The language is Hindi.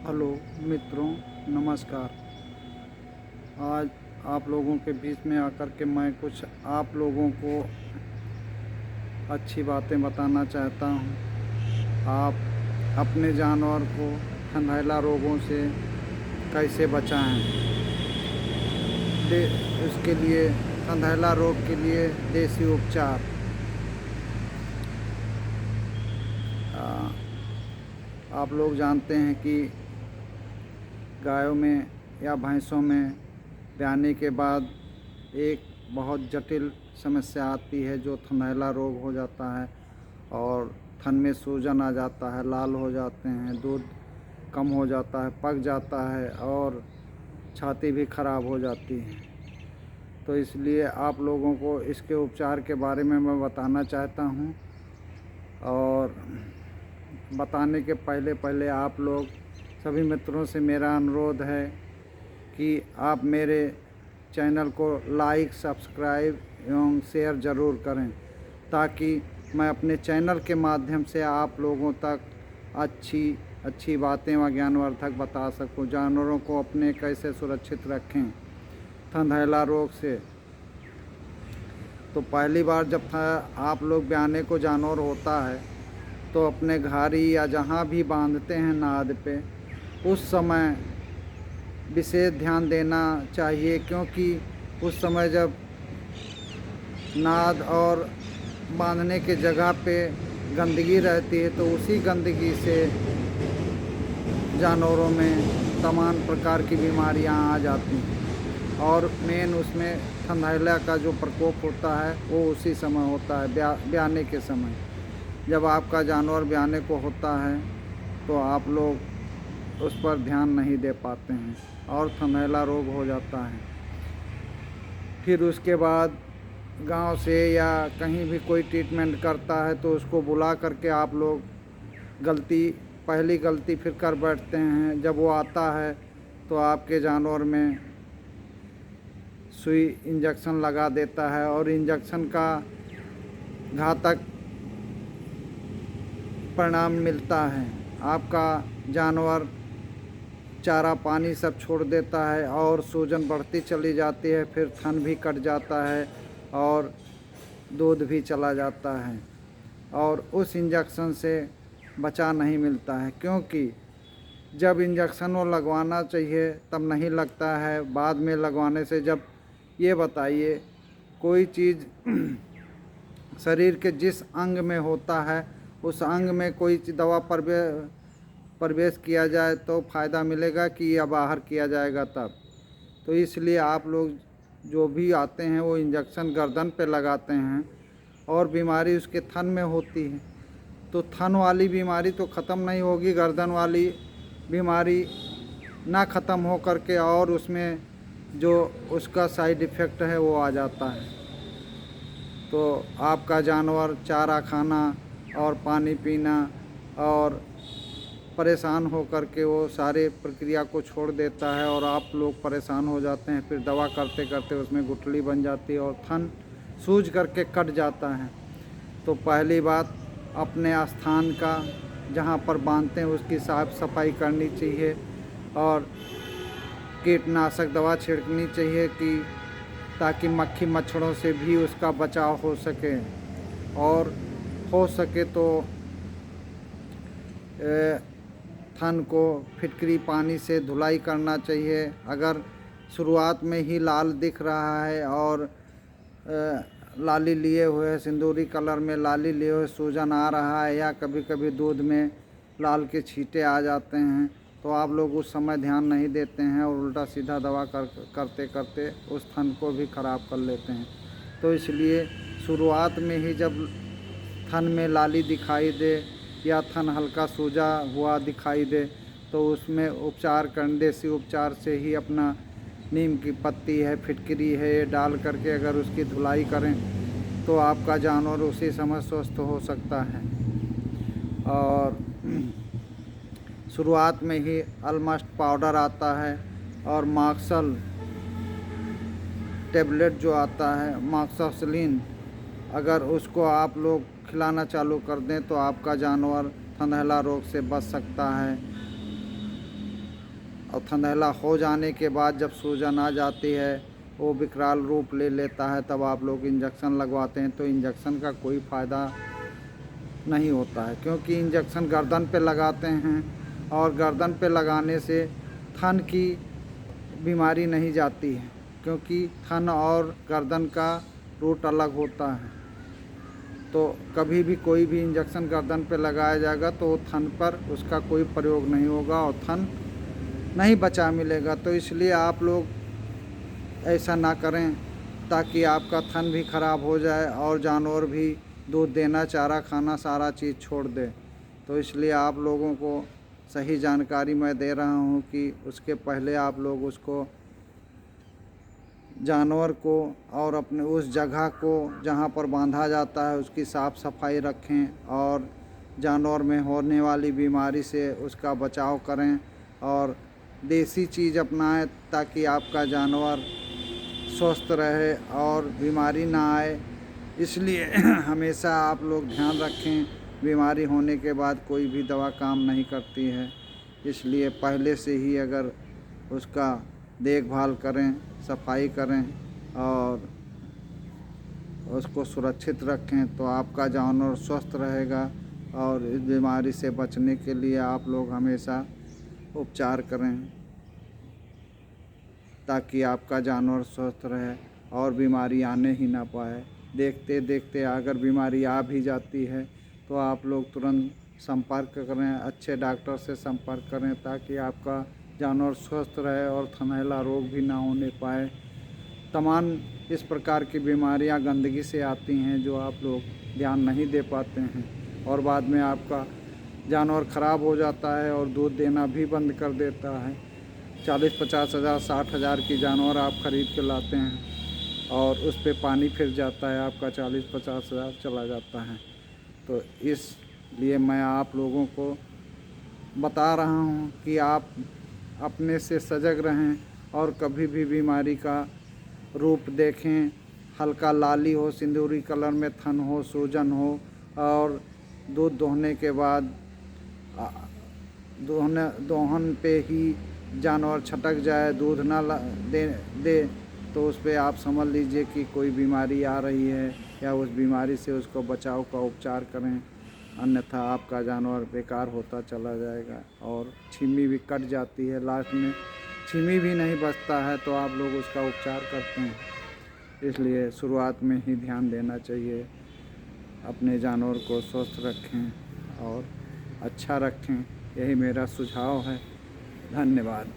हेलो मित्रों, नमस्कार। आज आप लोगों के बीच में आकर के मैं कुछ आप लोगों को अच्छी बातें बताना चाहता हूँ। आप अपने जानवर को थनैला रोगों से कैसे बचाएं। उसके लिए थनैला रोग के लिए देसी उपचार। आप लोग जानते हैं कि गायों में या भैंसों में ब्याने के बाद एक बहुत जटिल समस्या आती है जो थनैला रोग हो जाता है और थन में सूजन आ जाता है, लाल हो जाते हैं, दूध कम हो जाता है, पक जाता है और छाती भी खराब हो जाती है। तो इसलिए आप लोगों को इसके उपचार के बारे में मैं बताना चाहता हूँ। और बताने के पहले आप लोग सभी मित्रों से मेरा अनुरोध है कि आप मेरे चैनल को लाइक, सब्सक्राइब एवं शेयर ज़रूर करें, ताकि मैं अपने चैनल के माध्यम से आप लोगों तक अच्छी बातें व ज्ञानवर्धक बता सकूं। जानवरों को अपने कैसे सुरक्षित रखें थनैला रोग से। तो पहली बार जब आप लोग ब्याने को जानवर होता है तो अपने घारी या जहाँ भी बांधते हैं नाद पे, उस समय विशेष ध्यान देना चाहिए, क्योंकि उस समय जब नाद और बांधने के जगह पे गंदगी रहती है तो उसी गंदगी से जानवरों में तमाम प्रकार की बीमारियां आ जाती हैं। और मेन उसमें थनैला का जो प्रकोप होता है वो उसी समय होता है, ब्याने के समय। जब आपका जानवर ब्याने को होता है तो आप लोग उस पर ध्यान नहीं दे पाते हैं और थनैला रोग हो जाता है। फिर उसके बाद गांव से या कहीं भी कोई ट्रीटमेंट करता है तो उसको बुला करके आप लोग पहली गलती फिर कर बैठते हैं। जब वो आता है तो आपके जानवर में सुई इंजेक्शन लगा देता है और इंजेक्शन का घातक परिणाम मिलता है। आपका जानवर चारा पानी सब छोड़ देता है और सूजन बढ़ती चली जाती है, फिर थन भी कट जाता है और दूध भी चला जाता है और उस इंजेक्शन से बचा नहीं मिलता है। क्योंकि जब इंजेक्शन वो लगवाना चाहिए तब नहीं लगता है, बाद में लगवाने से। जब ये बताइए, कोई चीज़ शरीर के जिस अंग में होता है उस अंग में कोई दवा प्रवेश किया जाए तो फ़ायदा मिलेगा कि या बाहर किया जाएगा तब। तो इसलिए आप लोग जो भी आते हैं वो इंजेक्शन गर्दन पे लगाते हैं और बीमारी उसके थन में होती है। तो थन वाली बीमारी तो ख़त्म नहीं होगी, गर्दन वाली बीमारी ना ख़त्म हो करके और उसमें जो उसका साइड इफ़ेक्ट है वो आ जाता है। तो आपका जानवर चारा खाना और पानी पीना और परेशान हो कर के वो सारे प्रक्रिया को छोड़ देता है और आप लोग परेशान हो जाते हैं। फिर दवा करते करते उसमें गुठली बन जाती है और थन सूज करके कट जाता है। तो पहली बात, अपने स्थान का जहाँ पर बांधते हैं उसकी साफ सफाई करनी चाहिए और कीटनाशक दवा छिड़कनी चाहिए कि ताकि मक्खी मच्छरों से भी उसका बचाव हो सके। और हो सके तो थन को फिटकरी पानी से धुलाई करना चाहिए। अगर शुरुआत में ही लाल दिख रहा है और लाली लिए हुए, सिंदूरी कलर में लाली लिए हुए सूजन आ रहा है या कभी कभी दूध में लाल के छींटे आ जाते हैं, तो आप लोग उस समय ध्यान नहीं देते हैं और उल्टा सीधा दवा करते करते उस थन को भी ख़राब कर लेते हैं। तो इसलिए शुरुआत में ही जब थन में लाली दिखाई दे या थन हल्का सूजा हुआ दिखाई दे तो उसमें उपचार करने, देसी उपचार से ही अपना नीम की पत्ती है, फिटकरी है, ये डाल करके अगर उसकी धुलाई करें तो आपका जानवर उसी समय स्वस्थ हो सकता है। और शुरुआत में ही अल्मस्ट पाउडर आता है और माक्सल टेबलेट जो आता है, माक्सासिलिन, अगर उसको आप लोग खिलाना चालू कर दें तो आपका जानवर थनैला रोग से बच सकता है। और थनैला हो जाने के बाद जब सूजन आ जाती है, वो विकराल रूप ले लेता है, तब आप लोग इंजेक्शन लगवाते हैं। तो इंजेक्शन का कोई फ़ायदा नहीं होता है, क्योंकि इंजेक्शन गर्दन पे लगाते हैं और गर्दन पे लगाने से थन की बीमारी नहीं जाती है, क्योंकि थन और गर्दन का रूट अलग होता है। तो कभी भी कोई भी इंजेक्शन गर्दन पे लगाया जाएगा तो थन पर उसका कोई प्रयोग नहीं होगा और थन नहीं बचा मिलेगा। तो इसलिए आप लोग ऐसा ना करें, ताकि आपका थन भी ख़राब हो जाए और जानवर भी दूध देना, चारा खाना, सारा चीज़ छोड़ दे। तो इसलिए आप लोगों को सही जानकारी मैं दे रहा हूँ कि उसके पहले आप लोग उसको, जानवर को और अपने उस जगह को जहाँ पर बांधा जाता है उसकी साफ़ सफाई रखें और जानवर में होने वाली बीमारी से उसका बचाव करें और देसी चीज़ अपनाएं, ताकि आपका जानवर स्वस्थ रहे और बीमारी ना आए। इसलिए हमेशा आप लोग ध्यान रखें, बीमारी होने के बाद कोई भी दवा काम नहीं करती है। इसलिए पहले से ही अगर उसका देखभाल करें, सफाई करें और उसको सुरक्षित रखें, तो आपका जानवर स्वस्थ रहेगा। और इस बीमारी से बचने के लिए आप लोग हमेशा उपचार करें, ताकि आपका जानवर स्वस्थ रहे और बीमारी आने ही ना पाए। देखते देखते अगर बीमारी आ भी जाती है तो आप लोग तुरंत संपर्क करें, अच्छे डॉक्टर से संपर्क करें, ताकि आपका जानवर स्वस्थ रहे और थनैला रोग भी ना होने पाए। तमाम इस प्रकार की बीमारियां गंदगी से आती हैं, जो आप लोग ध्यान नहीं दे पाते हैं और बाद में आपका जानवर ख़राब हो जाता है और दूध देना भी बंद कर देता है। 40-50 हज़ार 60 हज़ार की जानवर आप ख़रीद के लाते हैं और उस पे पानी फिर जाता है, आपका 40-50 हज़ार चला जाता है। तो इसलिए मैं आप लोगों को बता रहा हूँ कि आप अपने से सजग रहें और कभी भी बीमारी का रूप देखें, हल्का लाली हो, सिंदूरी कलर में थन हो, सूजन हो और दूध दोहने के बाद दोहन पे ही जानवर छटक जाए, दूध ना दे तो उस पर आप समझ लीजिए कि कोई बीमारी आ रही है, या उस बीमारी से उसको बचाव का उपचार करें, अन्यथा आपका जानवर बेकार होता चला जाएगा और छिमी भी कट जाती है, लास्ट में छिमी भी नहीं बचता है, तो आप लोग उसका उपचार करते हैं। इसलिए शुरुआत में ही ध्यान देना चाहिए, अपने जानवर को स्वस्थ रखें और अच्छा रखें, यही मेरा सुझाव है। धन्यवाद।